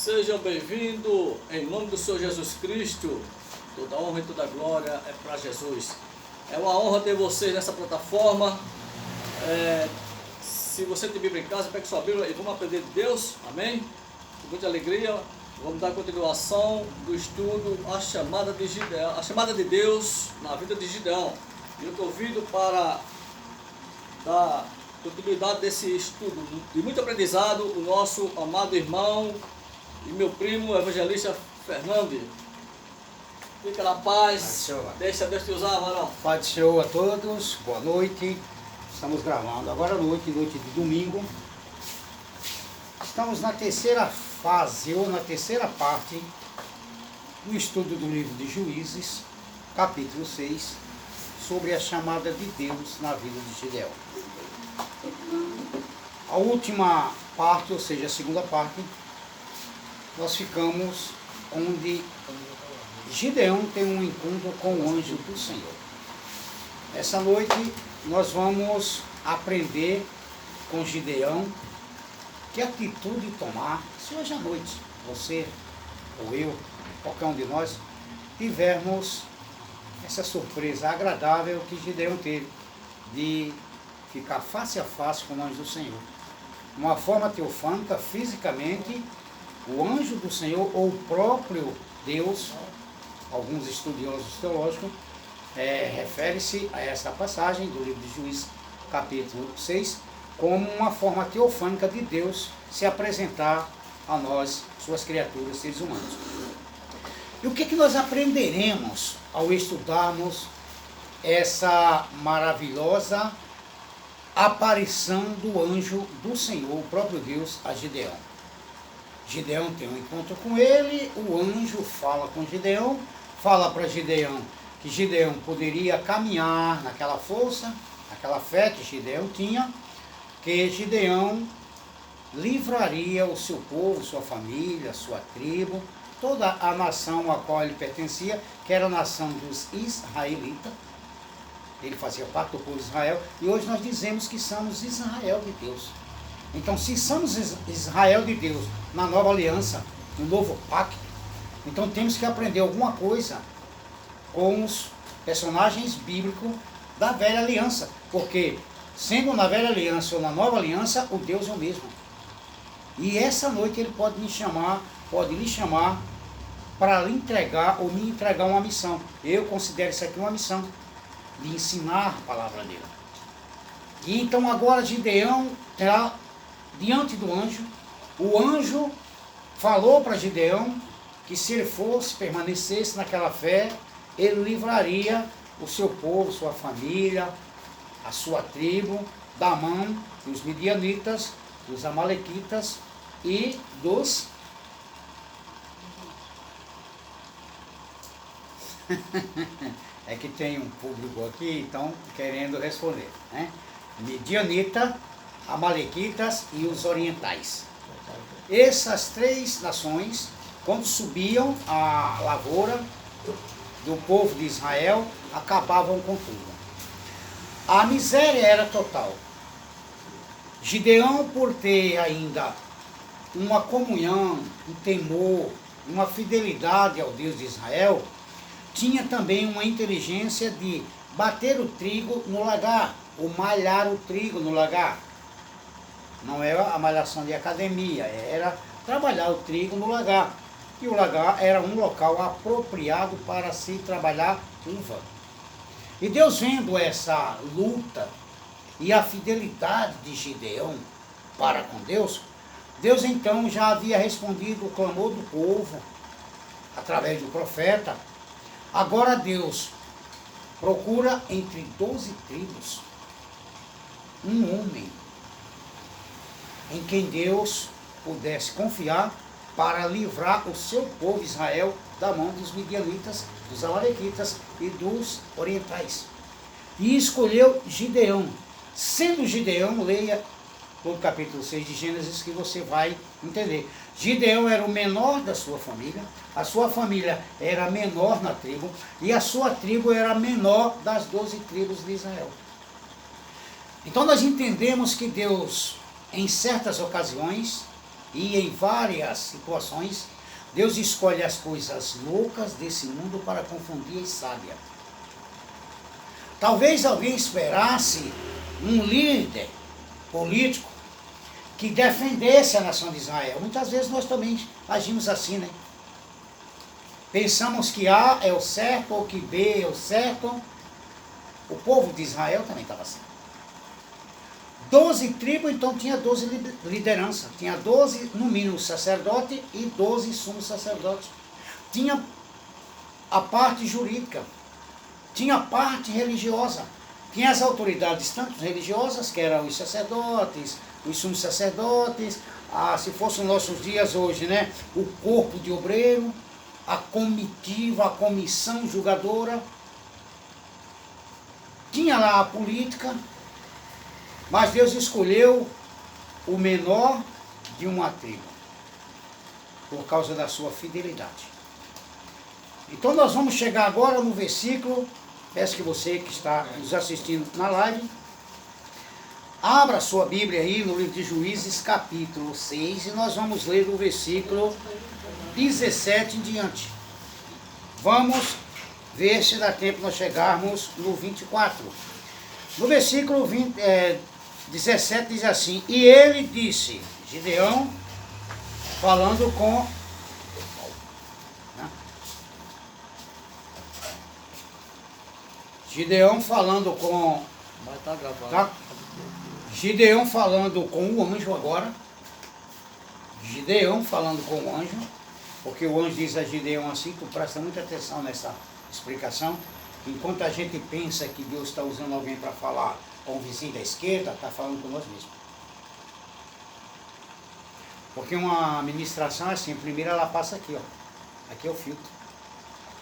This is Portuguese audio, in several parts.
Sejam bem-vindos, em nome do Senhor Jesus Cristo. Toda honra e toda glória é para Jesus. É uma honra ter vocês nessa plataforma. Se você tem Bíblia em casa, pegue sua Bíblia e vamos aprender de Deus. Amém? Com muita alegria. Vamos dar continuação do estudo A Chamada de Gideão, a chamada de Deus na vida de Gideão. E eu convido para dar continuidade desse estudo de muito aprendizado o nosso amado irmão e meu primo, o evangelista Fernando. Fica na paz, deixa Deus te usar, varão. Pai do Senhor a todos, boa noite. Estamos gravando agora à noite, noite de domingo. Estamos na terceira fase, ou na terceira parte, do estudo do livro de Juízes, capítulo 6, sobre a chamada de Deus na vida de Gideão. A última parte, ou seja, a segunda parte, nós ficamos onde Gideão tem um encontro com o anjo do Senhor. Essa noite nós vamos aprender com Gideão que atitude tomar se hoje à noite você ou eu, qualquer um de nós, tivermos essa surpresa agradável que Gideão teve de ficar face a face com o anjo do Senhor. De uma forma teofânica, fisicamente, o anjo do Senhor ou o próprio Deus, alguns estudiosos teológicos, refere-se a esta passagem do livro de Juízes, capítulo 6, como uma forma teofânica de Deus se apresentar a nós, suas criaturas, seres humanos. E o que nós aprenderemos ao estudarmos essa maravilhosa aparição do anjo do Senhor, o próprio Deus, a Gideão? Gideão tem um encontro com ele, o anjo fala com Gideão, fala para Gideão que Gideão poderia caminhar naquela força, naquela fé que Gideão tinha, que Gideão livraria o seu povo, sua família, sua tribo, toda a nação a qual ele pertencia, que era a nação dos israelitas. Ele fazia parte do povo de Israel, e hoje nós dizemos que somos Israel de Deus. Então, se somos Israel de Deus na nova aliança, no novo pacto, então temos que aprender alguma coisa com os personagens bíblicos da velha aliança, porque sendo na velha aliança ou na nova aliança, o Deus é o mesmo. E essa noite ele pode lhe chamar para lhe entregar ou me entregar uma missão. Eu considero isso aqui uma missão, de ensinar a palavra dele. E então agora Gideão terá diante do anjo, o anjo falou para Gideão que se ele fosse, permanecesse naquela fé, ele livraria o seu povo, sua família, a sua tribo, da mão dos midianitas, dos amalequitas e dos... É que tem um público aqui, então, querendo responder, né? Midianita, amalequitas e os orientais. Essas três nações, quando subiam a lavoura do povo de Israel, acabavam com tudo. A miséria era total. Gideão, por ter ainda uma comunhão, um temor, uma fidelidade ao Deus de Israel, tinha também uma inteligência de bater o trigo no lagar, ou malhar o trigo no lagar. Não era a malhação de academia, era trabalhar o trigo no lagar. E o lagar era um local apropriado para se trabalhar uva. E Deus, vendo essa luta e a fidelidade de Gideão para com Deus, Deus então já havia respondido o clamor do povo através do profeta. Agora Deus procura entre 12 tribos um homem em quem Deus pudesse confiar para livrar o seu povo Israel da mão dos midianitas, dos amalequitas e dos orientais. E escolheu Gideão. Sendo Gideão, leia o capítulo 6 de Gênesis que você vai entender. Gideão era o menor da sua família, a sua família era menor na tribo, e a sua tribo era a menor das 12 tribos de Israel. Então nós entendemos que Deus, em certas ocasiões, E em várias situações, Deus escolhe as coisas loucas desse mundo para confundir as sábias. Talvez alguém esperasse um líder político que defendesse a nação de Israel. Muitas vezes nós também agimos assim, né? Pensamos que A é o certo ou que B é o certo. O povo de Israel também estava assim. 12 tribos, então tinha 12 lideranças. Tinha 12, no mínimo, sacerdotes e 12 sumos sacerdotes. Tinha a parte jurídica. Tinha a parte religiosa. Tinha as autoridades, tanto religiosas, que eram os sacerdotes, os sumos sacerdotes, se fossem nossos dias hoje, né? O corpo de obreiro, a comitiva, a comissão julgadora. Tinha lá a política, mas Deus escolheu o menor de uma tribo, por causa da sua fidelidade. Então nós vamos chegar agora no versículo, peço que você que está nos assistindo na live, abra sua Bíblia aí no livro de Juízes, capítulo 6, e nós vamos ler do versículo 17 em diante. Vamos ver se dá tempo nós chegarmos no 24. No versículo 17 diz assim: e ele disse, Gideão, falando com... Gideão falando com... Mas tá gravado. Tá? Gideão falando com o anjo agora. Gideão falando com o anjo. Porque o anjo diz a Gideão assim, tu presta muita atenção nessa explicação. Enquanto a gente pensa que Deus está usando alguém para falar com o vizinho da esquerda, está falando com nós mesmos. Porque uma ministração é assim, primeiro ela passa aqui, ó. Aqui é o filtro.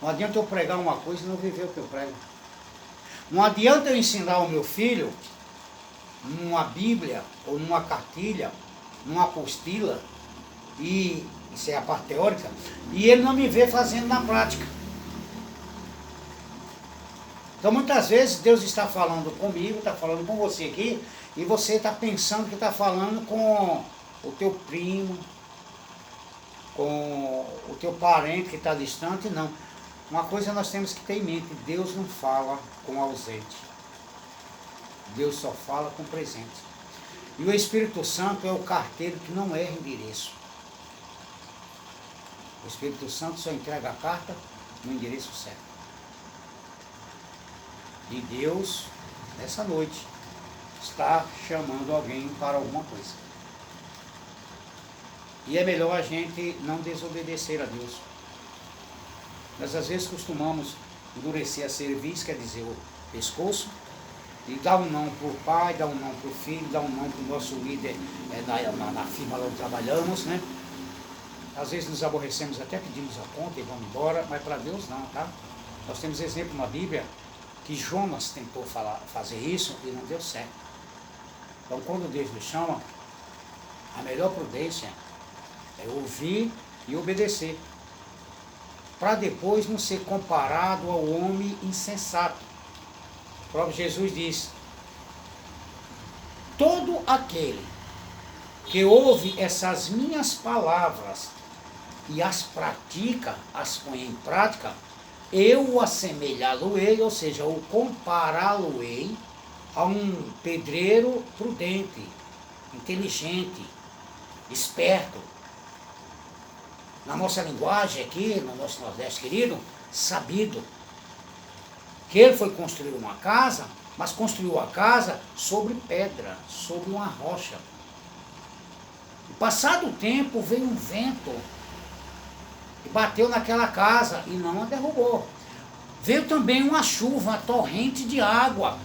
Não adianta eu pregar uma coisa e não viver o que eu prego. Não adianta eu ensinar ao meu filho numa Bíblia ou numa cartilha, numa apostila, e isso é a parte teórica, e ele não me vê fazendo na prática. Então muitas vezes Deus está falando comigo, está falando com você aqui, e você está pensando que está falando com o teu primo, com o teu parente que está distante. Não. Uma coisa nós temos que ter em mente: Deus não fala com ausente. Deus só fala com presente. E o Espírito Santo é o carteiro que não erra endereço. O Espírito Santo só entrega a carta no endereço certo. E Deus, nessa noite, está chamando alguém para alguma coisa. E é melhor a gente não desobedecer a Deus. Nós às vezes costumamos endurecer a cerviz, quer dizer, o pescoço, e dar um não para o pai, dar um não para o filho, dar um não para o nosso líder na firma lá onde trabalhamos, né? Às vezes nos aborrecemos, até pedimos a conta e vamos embora, mas para Deus não, tá? Nós temos exemplo na Bíblia que Jonas tentou fazer isso e não deu certo. Então quando Deus nos chama, a melhor prudência é ouvir e obedecer, para depois não ser comparado ao homem insensato. O próprio Jesus diz: todo aquele que ouve essas minhas palavras e as pratica, as põe em prática, eu o assemelhá-lo-ei, ou seja, o compará-lo-ei a um pedreiro prudente, inteligente, esperto. Na nossa linguagem aqui, no nosso Nordeste querido, sabido. Que ele foi construir uma casa, mas construiu a casa sobre pedra, sobre uma rocha. E passado o tempo, veio um vento e bateu naquela casa e não a derrubou. Veio também uma chuva, uma torrente de água,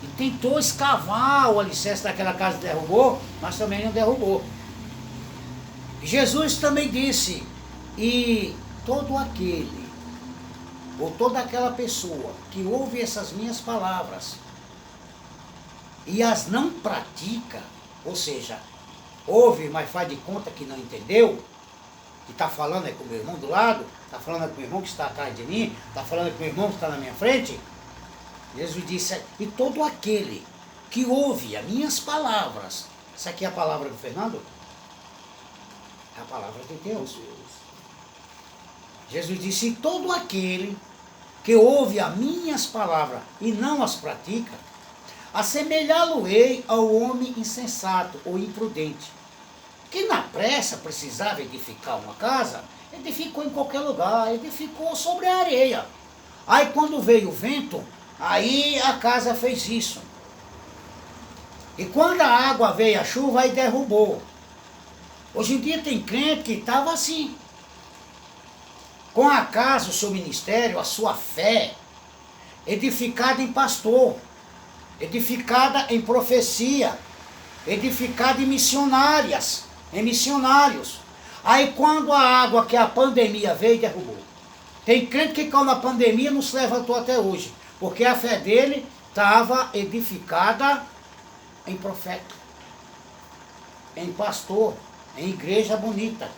e tentou escavar o alicerce daquela casa e derrubou, mas também não derrubou. Jesus também disse: e todo aquele, ou toda aquela pessoa que ouve essas minhas palavras e as não pratica, ou seja, ouve, mas faz de conta que não entendeu, que está falando com o meu irmão do lado, está falando com o meu irmão que está atrás de mim, está falando com o meu irmão que está na minha frente. Jesus disse: e todo aquele que ouve as minhas palavras, essa aqui é a palavra do Fernando? É a palavra de Deus. Jesus disse, todo aquele que ouve as minhas palavras e não as pratica, assemelhá-lo-ei ao homem insensato ou imprudente, que na pressa precisava edificar uma casa, edificou em qualquer lugar, edificou sobre a areia. Aí quando veio o vento, aí a casa fez isso. E quando a água veio, a chuva, aí derrubou. Hoje em dia tem crente que estava assim. Com a casa, o seu ministério, a sua fé, edificada em pastor, edificada em profecia, edificada em missionárias, em missionários. Aí quando a água que a pandemia veio, derrubou. Tem crente que caiu na pandemia não se levantou até hoje, porque a fé dele estava edificada em profeta, em pastor, em igreja bonita.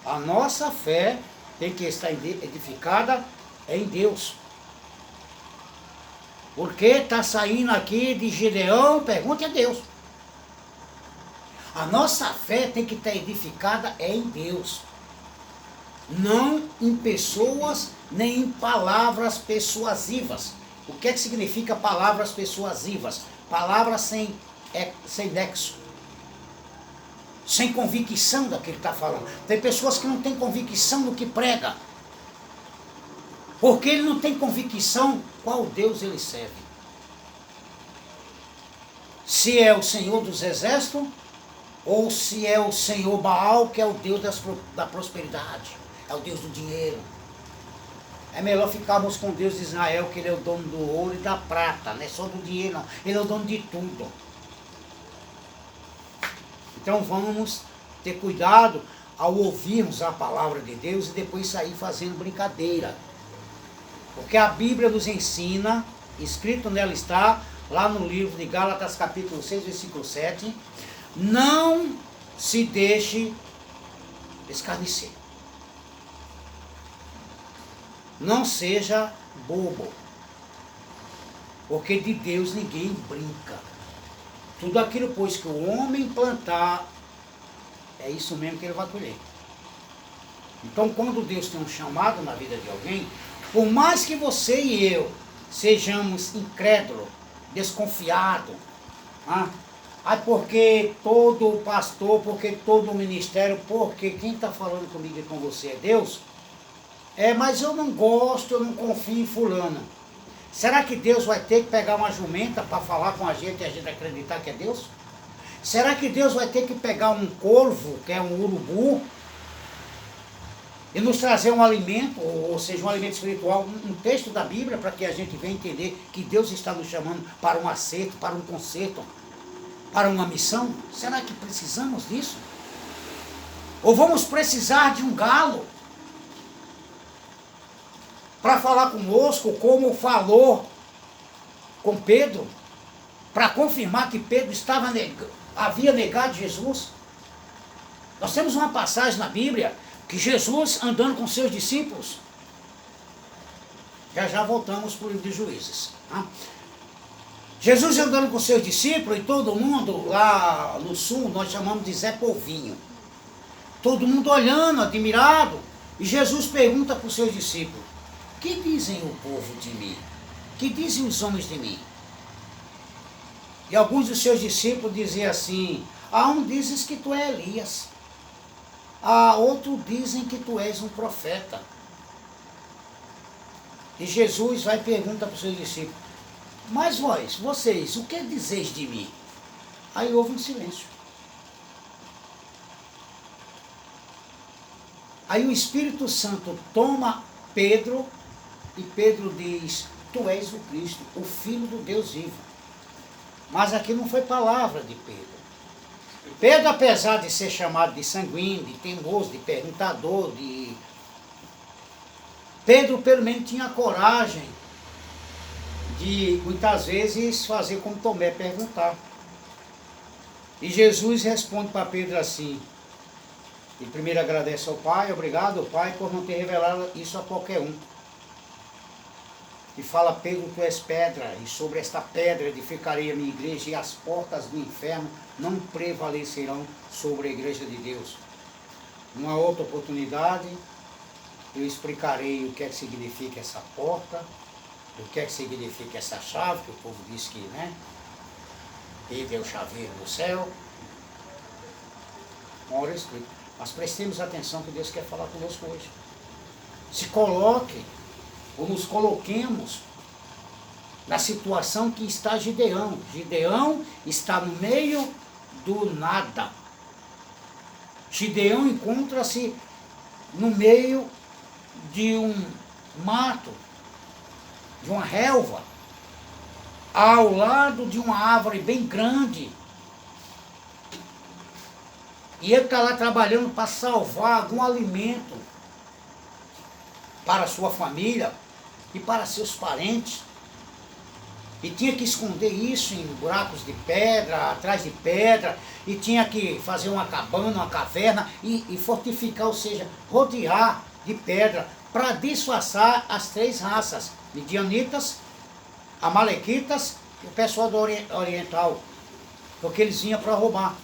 A nossa fé tem que estar edificada em Deus. Porque está saindo aqui de Gideão, pergunte a Deus. A nossa fé tem que estar edificada em Deus. Não em pessoas, nem em palavras persuasivas. O que é que significa palavras persuasivas? Palavras sem nexo. Sem convicção daquilo que está falando. Tem pessoas que não têm convicção no que prega. Porque ele não tem convicção qual Deus ele serve. Se é o Senhor dos Exércitos, ou se é o Senhor Baal, que é o Deus da prosperidade. É o Deus do dinheiro. É melhor ficarmos com Deus de Israel, que ele é o dono do ouro e da prata. Não é só do dinheiro, não. Ele é o dono de tudo. Então vamos ter cuidado ao ouvirmos a palavra de Deus e depois sair fazendo brincadeira. Porque a Bíblia nos ensina, escrito nela está, lá no livro de Gálatas capítulo 6, versículo 7, não se deixe escarnecer. Não seja bobo. Porque de Deus ninguém brinca. Tudo aquilo, pois, que o homem plantar, é isso mesmo que ele vai colher. Então, quando Deus tem um chamado na vida de alguém, por mais que você e eu sejamos incrédulos, desconfiados, porque todo pastor, porque todo ministério, porque quem está falando comigo e com você é Deus, mas eu não gosto, eu não confio em fulano. Será que Deus vai ter que pegar uma jumenta para falar com a gente e a gente acreditar que é Deus? Será que Deus vai ter que pegar um corvo, que é um urubu, e nos trazer um alimento, ou seja, um alimento espiritual, um texto da Bíblia, para que a gente venha entender que Deus está nos chamando para um acerto, para um conserto, para uma missão? Será que precisamos disso? Ou vamos precisar de um galo para falar conosco, como falou com Pedro, para confirmar que Pedro havia negado Jesus? Nós temos uma passagem na Bíblia que Jesus andando com seus discípulos, já voltamos para o livro de Juízes. Jesus andando com seus discípulos e todo mundo lá no sul, nós chamamos de Zé Povinho. Todo mundo olhando, admirado, e Jesus pergunta para os seus discípulos: que dizem o povo de mim? Que dizem os homens de mim? E alguns dos seus discípulos diziam assim: um dizes que tu é Elias, outro dizem que tu és um profeta. E Jesus vai e pergunta para os seus discípulos: mas vocês, o que dizeis de mim? Aí houve um silêncio. Aí o Espírito Santo toma Pedro, e Pedro diz: tu és o Cristo, o Filho do Deus vivo. Mas aqui não foi palavra de Pedro. Pedro, apesar de ser chamado de sanguíneo, de teimoso, de perguntador, Pedro pelo menos tinha coragem de muitas vezes fazer como Tomé, perguntar. E Jesus responde para Pedro assim, e primeiro agradece ao Pai: obrigado, Pai, por não ter revelado isso a qualquer um. E fala: Pedro, tu és pedra, e sobre esta pedra edificarei a minha igreja, e as portas do inferno não prevalecerão sobre a igreja de Deus. numa outra oportunidade, eu explicarei o que é que significa essa porta, o que é que significa essa chave, que o povo diz que, né? Ele é o chaveiro do céu. Uma hora eu explico. Mas prestemos atenção que Deus quer falar conosco hoje. Se coloque, ou nos coloquemos na situação que está Gideão. Gideão está no meio do nada. Gideão encontra-se no meio de um mato, de uma relva, ao lado de uma árvore bem grande. E ele está lá trabalhando para salvar algum alimento para a sua família e para seus parentes. E tinha que esconder isso em buracos de pedra, atrás de pedra, e tinha que fazer uma cabana, uma caverna e fortificar, ou seja, rodear de pedra, para disfarçar as três raças, midianitas, amalequitas e o pessoal do oriental, porque eles vinham para roubar.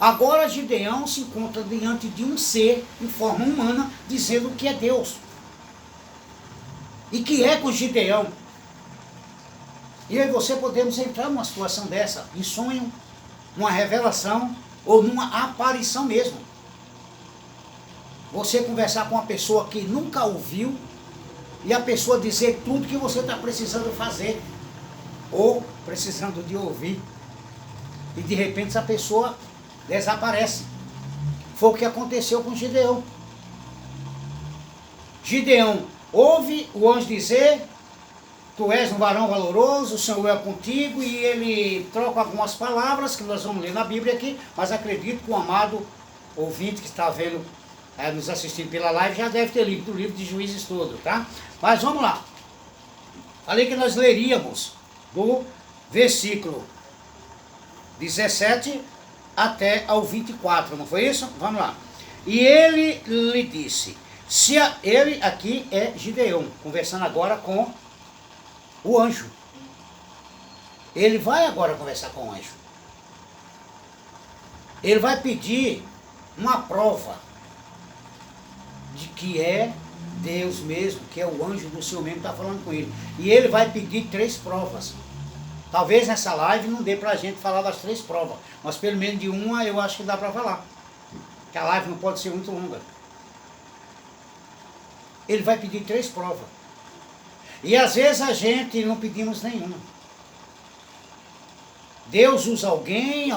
Agora Gideão se encontra diante de um ser em forma humana, dizendo que é Deus. E que é com Gideão. E eu e você podemos entrar numa situação dessa, em sonho, numa revelação ou numa aparição mesmo. Você conversar com uma pessoa que nunca ouviu e a pessoa dizer tudo que você está precisando fazer ou precisando de ouvir. E de repente essa pessoa desaparece. Foi o que aconteceu com Gideão. Gideão ouve o anjo dizer: tu és um varão valoroso, o Senhor é contigo, e ele troca algumas palavras que nós vamos ler na Bíblia aqui, mas acredito que o amado ouvinte que está vendo, nos assistindo pela live, já deve ter lido o livro de Juízes todo, tá? Mas vamos lá. Ali que nós leríamos do versículo 17 até ao 24, não foi isso? Vamos lá. E ele lhe disse, ele aqui é Gideão, conversando agora com o anjo. Ele vai agora conversar com o anjo. Ele vai pedir uma prova de que é Deus mesmo, que é o anjo do Senhor mesmo que está falando com ele. E ele vai pedir 3 provas. Talvez nessa live não dê para a gente falar das 3 provas, mas pelo menos de uma eu acho que dá para falar. Que a live não pode ser muito longa. Ele vai pedir 3 provas. E às vezes a gente não pedimos nenhuma. Deus usa alguém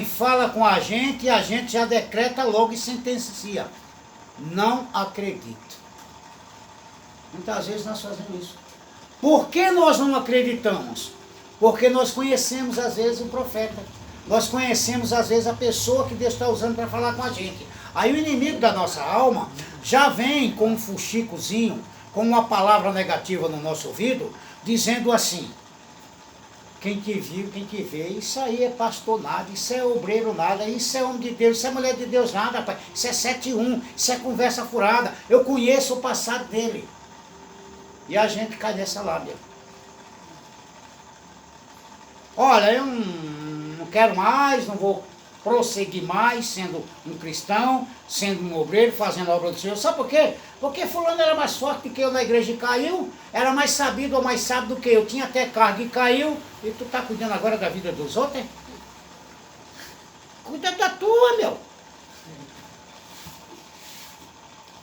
fala com a gente e a gente já decreta logo e sentencia. Não acredito. Muitas vezes nós fazemos isso. Por que nós não acreditamos? Porque nós conhecemos às vezes o profeta. Nós conhecemos às vezes a pessoa que Deus está usando para falar com a gente. Aí o inimigo da nossa alma já vem com um fuxicozinho, com uma palavra negativa no nosso ouvido, dizendo assim: quem te viu, quem te vê, isso aí é pastor nada, isso é obreiro nada, isso é homem de Deus, isso é mulher de Deus nada, rapaz, isso é 7-1, isso é conversa furada, eu conheço o passado dele. E a gente cai nessa lábia. Olha, eu não quero mais, não vou prosseguir mais sendo um cristão, sendo um obreiro, fazendo a obra do Senhor. Sabe por quê? Porque fulano era mais forte do que eu na igreja e caiu, era mais sabido ou mais sábio do que eu, tinha até carga e caiu, e tu tá cuidando agora da vida dos outros, é? Cuida da tua, meu.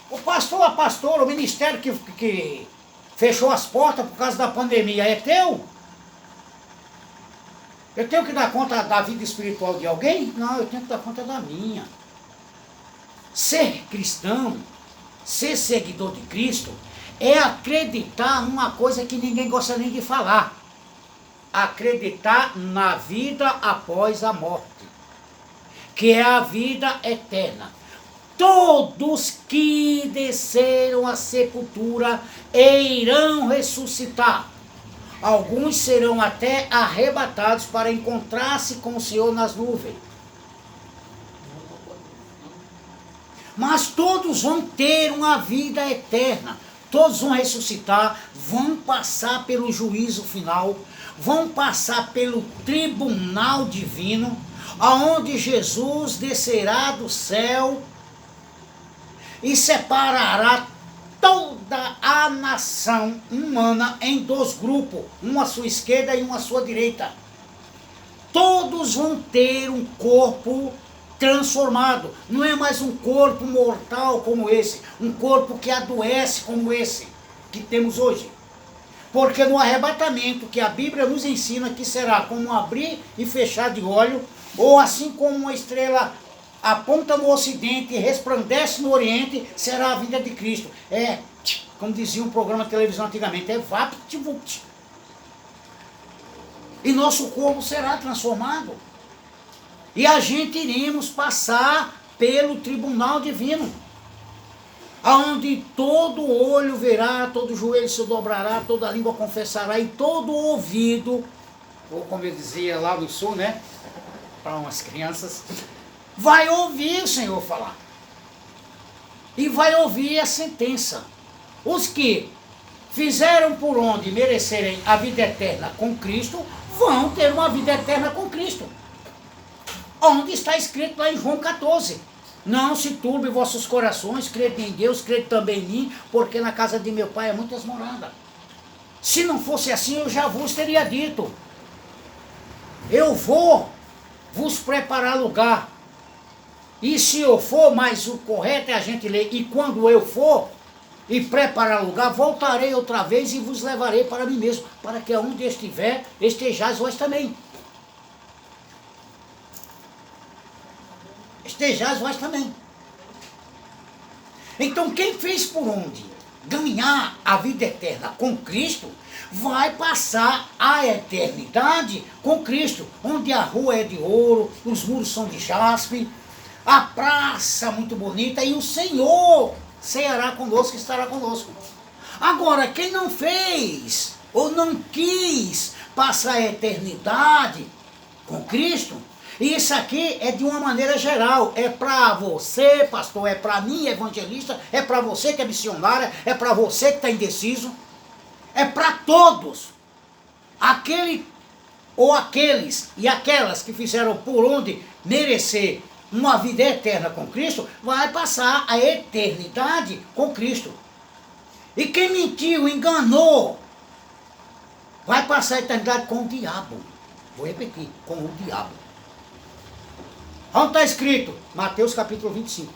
O pastor, a pastora, o ministério que fechou as portas por causa da pandemia é teu? Eu tenho que dar conta da vida espiritual de alguém? Não, eu tenho que dar conta da minha. Ser cristão, ser seguidor de Cristo, é acreditar numa coisa que ninguém gosta nem de falar. Acreditar na vida após a morte, que é a vida eterna. Todos que desceram à sepultura irão ressuscitar. Alguns serão até arrebatados para encontrar-se com o Senhor nas nuvens. Mas todos vão ter uma vida eterna. Todos vão ressuscitar, vão passar pelo juízo final, vão passar pelo tribunal divino, aonde Jesus descerá do céu e separará toda a nação humana em dois grupos, um à sua esquerda e um à sua direita. Todos vão ter um corpo transformado. Não é mais um corpo mortal como esse, um corpo que adoece como esse que temos hoje. Porque no arrebatamento que a Bíblia nos ensina que será como um abrir e fechar de olho, ou assim como uma estrela aponta no ocidente e resplandece no oriente, será a vinda de Cristo. É, como dizia um programa de televisão antigamente, é vapt-vupt. E nosso corpo será transformado. E a gente iremos passar pelo tribunal divino, onde todo olho verá, todo joelho se dobrará, toda língua confessará e todo ouvido, ou como eu dizia lá no sul, né, para umas crianças, vai ouvir o Senhor falar. E vai ouvir a sentença. Os que fizeram por onde merecerem a vida eterna com Cristo, vão ter uma vida eterna com Cristo. Onde está escrito lá em João 14. Não se turbe vossos corações, crede em Deus, crede também em mim, porque na casa de meu pai há muitas moradas. Se não fosse assim, eu já vos teria dito. Eu vou vos preparar lugar. E se eu for, mas o correto é a gente ler, e quando eu for e preparar lugar, voltarei outra vez e vos levarei para mim mesmo, para que aonde eu estiver, estejais vós também. Estejais vós também. Então quem fez por onde ganhar a vida eterna com Cristo, vai passar a eternidade com Cristo, onde a rua é de ouro, os muros são de jaspe, a praça muito bonita, e o Senhor ceará conosco, estará conosco. Agora, quem não fez ou não quis passar a eternidade com Cristo, isso aqui é de uma maneira geral, é para você, pastor, é para mim, evangelista, é para você que é missionária, é para você que está indeciso, é para todos. Aquele ou aqueles e aquelas que fizeram por onde merecer uma vida eterna com Cristo, vai passar a eternidade com Cristo. E quem mentiu, enganou, vai passar a eternidade com o diabo. Vou repetir, com o diabo. Onde está escrito? Mateus capítulo 25.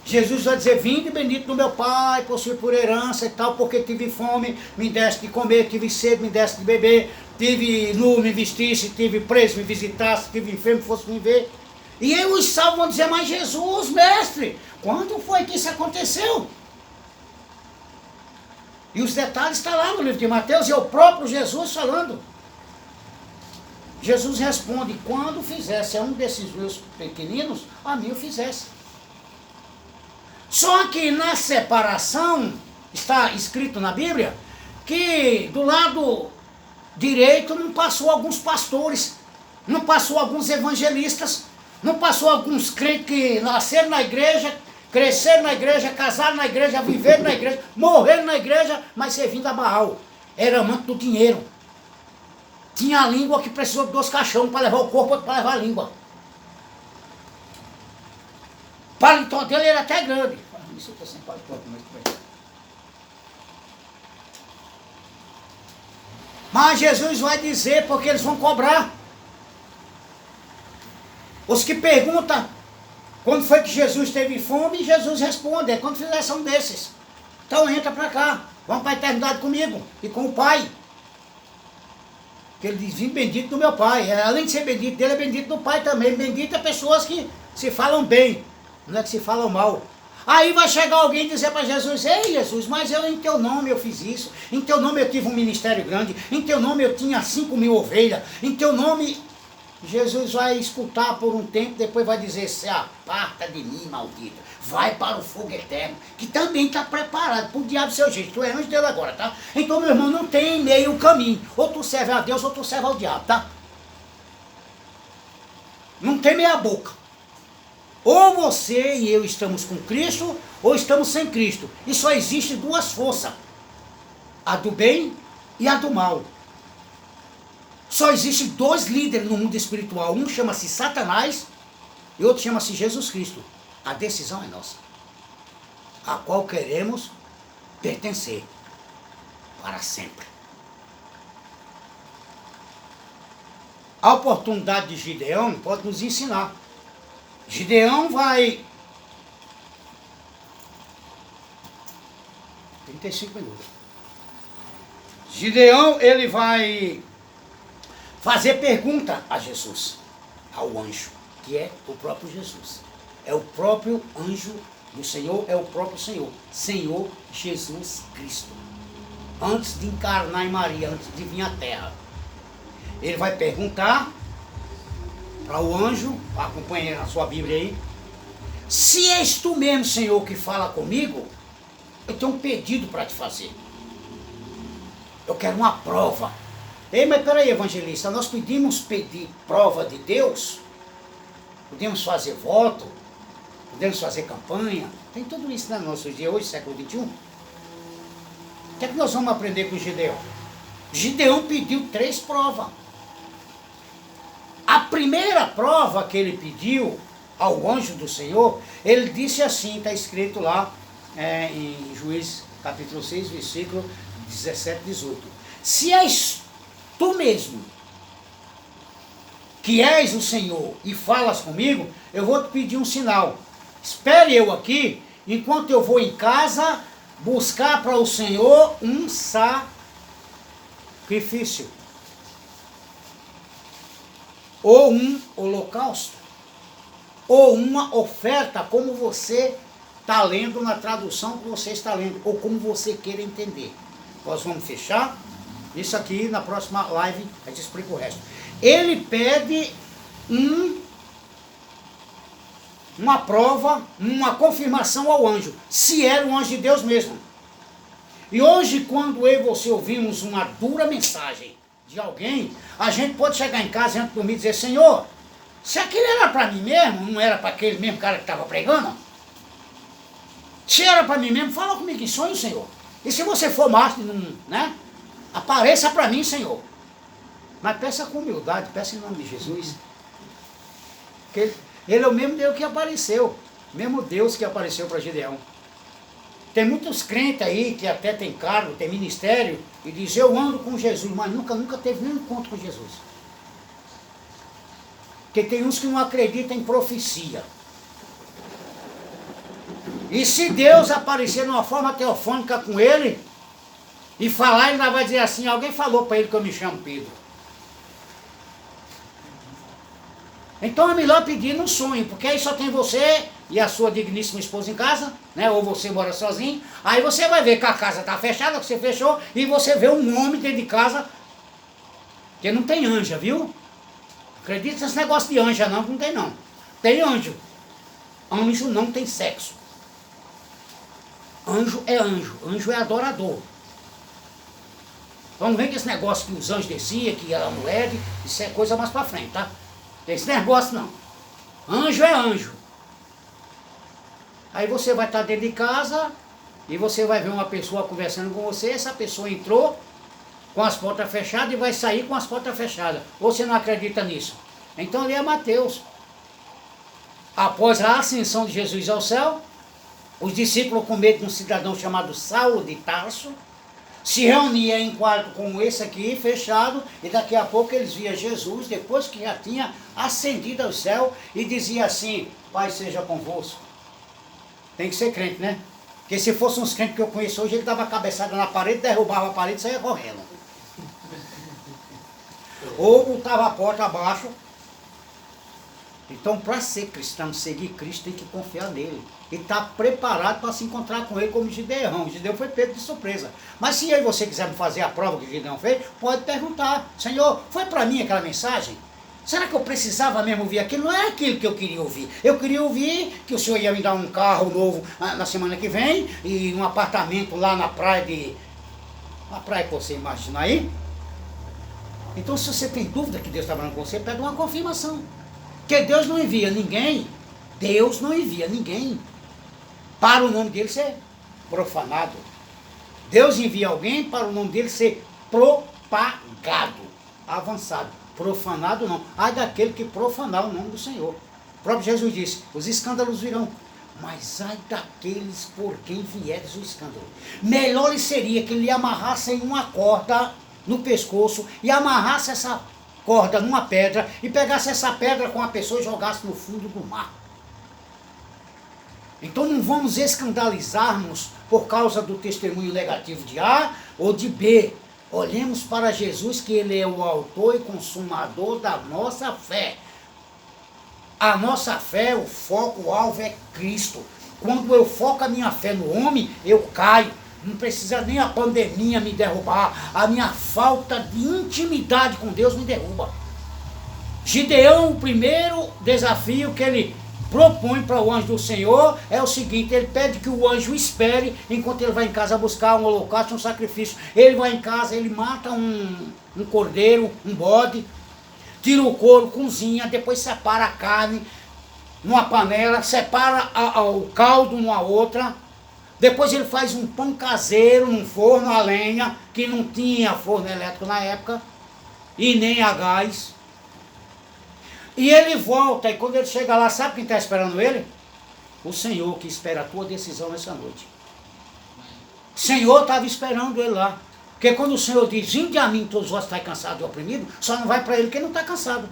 Jesus vai dizer, vinde bendito do meu Pai, possui por herança e tal, porque tive fome, me deste de comer, tive sede, me deste de beber, tive nu, me vestisse, tive preso, me visitasse, tive enfermo, fosse me ver. E aí os salvos vão dizer, mas Jesus, mestre, quando foi que isso aconteceu? E os detalhes estão lá no livro de Mateus, e é o próprio Jesus falando. Jesus responde, quando fizesse a um desses meus pequeninos, a mim o fizesse. Só que na separação, está escrito na Bíblia, que do lado direito não passou alguns pastores, não passou alguns evangelistas, não passou alguns crentes que nasceram na igreja, cresceram na igreja, casaram na igreja, viveram na igreja, morreram na igreja, mas servindo a Baal. Era amante do dinheiro. Tinha a língua que precisou de 2 caixões para levar o corpo, outro para levar a língua. O paletó dele era até grande. Isso eu estou sem paletó, mas Jesus vai dizer, porque eles vão cobrar. Os que perguntam quando foi que Jesus teve fome, Jesus responde, é quando fizesse um desses. Então entra para cá, vamos para a eternidade comigo e com o Pai. Que ele diz, vim bendito do meu Pai. Além de ser bendito dele, é bendito do Pai também. Bendito é pessoas que se falam bem, não é que se falam mal. Aí vai chegar alguém e dizer para Jesus, ei Jesus, mas eu em teu nome eu fiz isso, em teu nome eu tive um ministério grande, em teu nome eu tinha 5.000 ovelhas, em teu nome... Jesus vai escutar por um tempo, depois vai dizer, se aparta de mim, maldito, vai para o fogo eterno, que também está preparado para o diabo seu jeito, tu é anjo dele agora, tá? Então, meu irmão, não tem meio caminho, ou tu serve a Deus ou tu serve ao diabo, tá? Não tem meia boca. Ou você e eu estamos com Cristo, ou estamos sem Cristo. E só existe 2 forças. a do bem e a do mal. Só existem dois líderes no mundo espiritual. Um chama-se Satanás e outro chama-se Jesus Cristo. A decisão é nossa, a qual queremos pertencer para sempre. A oportunidade de Gideão pode nos ensinar. Gideão vai... 35 minutos. Gideão, ele vai fazer pergunta a Jesus, ao anjo, que é o próprio Jesus. É o próprio anjo do Senhor, é o próprio Senhor. Senhor Jesus Cristo. Antes de encarnar em Maria, antes de vir à terra. Ele vai perguntar para o anjo, acompanhe a sua Bíblia aí, se és tu mesmo, Senhor, que fala comigo, eu tenho um pedido para te fazer. Eu quero uma prova. Ei, mas peraí, evangelista, nós pedimos pedir prova de Deus? Podemos fazer voto? Podemos fazer campanha? Tem tudo isso no nosso dia hoje, século XXI. O que é que nós vamos aprender com Gideão? Gideão pediu 3 provas. A primeira prova que ele pediu ao anjo do Senhor, ele disse assim, está escrito lá em Juízes capítulo 6, versículo 17 e 18. Se és tu mesmo, que és o Senhor e falas comigo, eu vou te pedir um sinal. Espere eu aqui, enquanto eu vou em casa buscar para o Senhor um sacrifício. Ou um holocausto. Ou uma oferta, como você está lendo na tradução que você está lendo. Ou como você queira entender. Nós vamos fechar. Isso aqui, na próxima live, a gente explica o resto. Ele pede uma prova, uma confirmação ao anjo, se era um anjo de Deus mesmo. E hoje, quando eu e você ouvimos uma dura mensagem de alguém, a gente pode chegar em casa antes de dormir e dizer, Senhor, se aquilo era para mim mesmo, não era para aquele mesmo cara que estava pregando? Se era para mim mesmo, fala comigo em sonho, Senhor. E se você for macho, né? Apareça para mim, Senhor. Mas peça com humildade, peça em nome de Jesus. Porque ele é o mesmo Deus que apareceu. Mesmo Deus que apareceu para Gideão. Tem muitos crentes aí que até tem cargo, tem ministério, e diz, eu ando com Jesus, mas nunca teve nenhum encontro com Jesus. Porque tem uns que não acreditam em profecia. E se Deus aparecer de uma forma teofônica com ele, e falar, ele vai dizer assim, alguém falou para ele que eu me chamo Pedro. Então é melhor pedir no sonho, porque aí só tem você e a sua digníssima esposa em casa, né? Ou você mora sozinho, aí você vai ver que a casa está fechada, que você fechou, e você vê um homem dentro de casa, que não tem anja, viu? Acredita nesse negócio de anja não, que não tem não. Tem anjo. Anjo não tem sexo. Anjo, anjo é adorador. Vamos ver que esse negócio que os anjos desciam, que era mulher, isso é coisa mais pra frente, tá? Tem esse negócio não. Anjo é anjo. Aí você vai estar dentro de casa e você vai ver uma pessoa conversando com você, essa pessoa entrou com as portas fechadas e vai sair com as portas fechadas. Ou você não acredita nisso? Então ali é Mateus. Após a ascensão de Jesus ao céu, os discípulos, com medo de um cidadão chamado Saulo de Tarso, se reuniam em quarto como esse aqui, fechado, e daqui a pouco eles viam Jesus, depois que já tinha ascendido ao céu, e dizia assim, Pai seja convosco. Tem que ser crente, né? Porque se fosse uns crentes que eu conheço hoje, ele dava a cabeçada na parede, derrubava a parede e saia correndo. Ou botava a porta abaixo. Então, para ser cristão, seguir Cristo, tem que confiar nele. E estar preparado para se encontrar com ele como Gideão. O Gideão foi pego de surpresa. Mas se eu e você quisermos fazer a prova que o Gideão fez, pode perguntar. Senhor, foi para mim aquela mensagem? Será que eu precisava mesmo ouvir aquilo? Não é aquilo que eu queria ouvir. Eu queria ouvir que o Senhor ia me dar um carro novo na semana que vem e um apartamento lá na praia de... Na praia que você imagina aí. Então, se você tem dúvida que Deus está falando com você, pede uma confirmação. Porque Deus não envia ninguém, Deus não envia ninguém para o nome dele ser profanado. Deus envia alguém para o nome dele ser propagado, avançado. Profanado não. Ai daquele que profanar o nome do Senhor. O próprio Jesus disse, os escândalos virão. Mas ai daqueles por quem vieres o escândalo. Melhor lhe seria que lhe amarrassem uma corda no pescoço e amarrasse essa corda numa pedra e pegasse essa pedra com a pessoa e jogasse no fundo do mar. Então não vamos escandalizarmos por causa do testemunho negativo de A ou de B. Olhemos para Jesus, que ele é o autor e consumador da nossa fé. A nossa fé, o foco, o alvo é Cristo. Quando eu foco a minha fé no homem, eu caio. Não precisa nem a pandemia me derrubar. A minha falta de intimidade com Deus me derruba. Gideão, o primeiro desafio que ele propõe para o anjo do Senhor é o seguinte: ele pede que o anjo espere enquanto ele vai em casa buscar um holocausto, um sacrifício. Ele vai em casa, ele mata um cordeiro, um bode, tira o couro, cozinha, depois separa a carne numa panela, separa o caldo numa outra, depois ele faz um pão caseiro num forno a lenha, que não tinha forno elétrico na época, e nem a gás. E ele volta, e quando ele chega lá, sabe quem está esperando ele? O Senhor, que espera a tua decisão essa noite. O Senhor estava esperando ele lá. Porque quando o Senhor diz, vinde a mim todos vós estáis cansados e oprimidos, só não vai para ele quem não está cansado.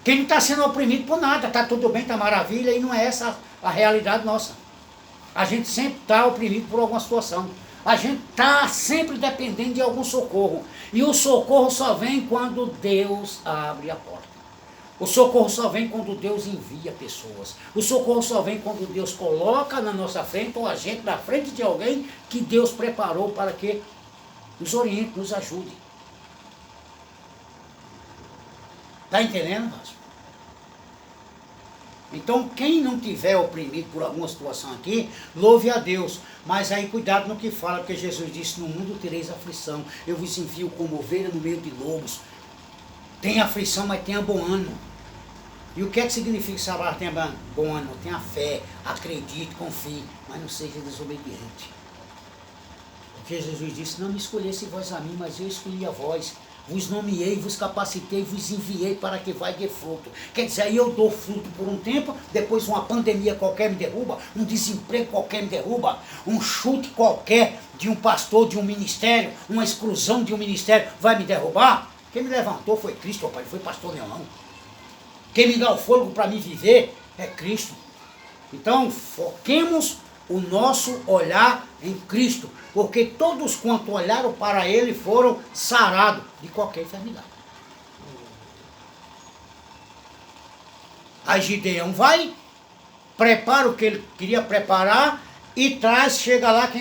Quem não está sendo oprimido por nada, está tudo bem, está maravilha, e não é essa a realidade nossa. A gente sempre está oprimido por alguma situação. A gente está sempre dependendo de algum socorro. E o socorro só vem quando Deus abre a porta. O socorro só vem quando Deus envia pessoas. O socorro só vem quando Deus coloca na nossa frente, ou a gente na frente de alguém que Deus preparou para que nos oriente, nos ajude. Está entendendo, Márcio? Então, quem não tiver oprimido por alguma situação aqui, louve a Deus. Mas aí cuidado no que fala, porque Jesus disse, no mundo tereis aflição. Eu vos envio como ovelha no meio de lobos. Tem aflição, mas tenha bom ânimo. E o que é que significa essa palavra tenha bom ânimo? Tenha fé, acredite, confie, mas não seja desobediente. Porque Jesus disse, não me escolhesse vós a mim, mas eu escolhi a vós. Vos nomeei, vos capacitei, vos enviei para que vai de fruto. Quer dizer, aí eu dou fruto por um tempo, depois uma pandemia qualquer me derruba, um desemprego qualquer me derruba, um chute qualquer de um pastor, de um ministério, uma exclusão de um ministério vai me derrubar. Quem me levantou foi Cristo, papai, não foi pastor nenhum, não. Quem me dá o fôlego para me viver é Cristo. Então, foquemos o nosso olhar em Cristo, porque todos quanto olharam para Ele foram sarados de qualquer enfermidade. Aí Gideão vai, prepara o que ele queria preparar e traz, chega lá, quem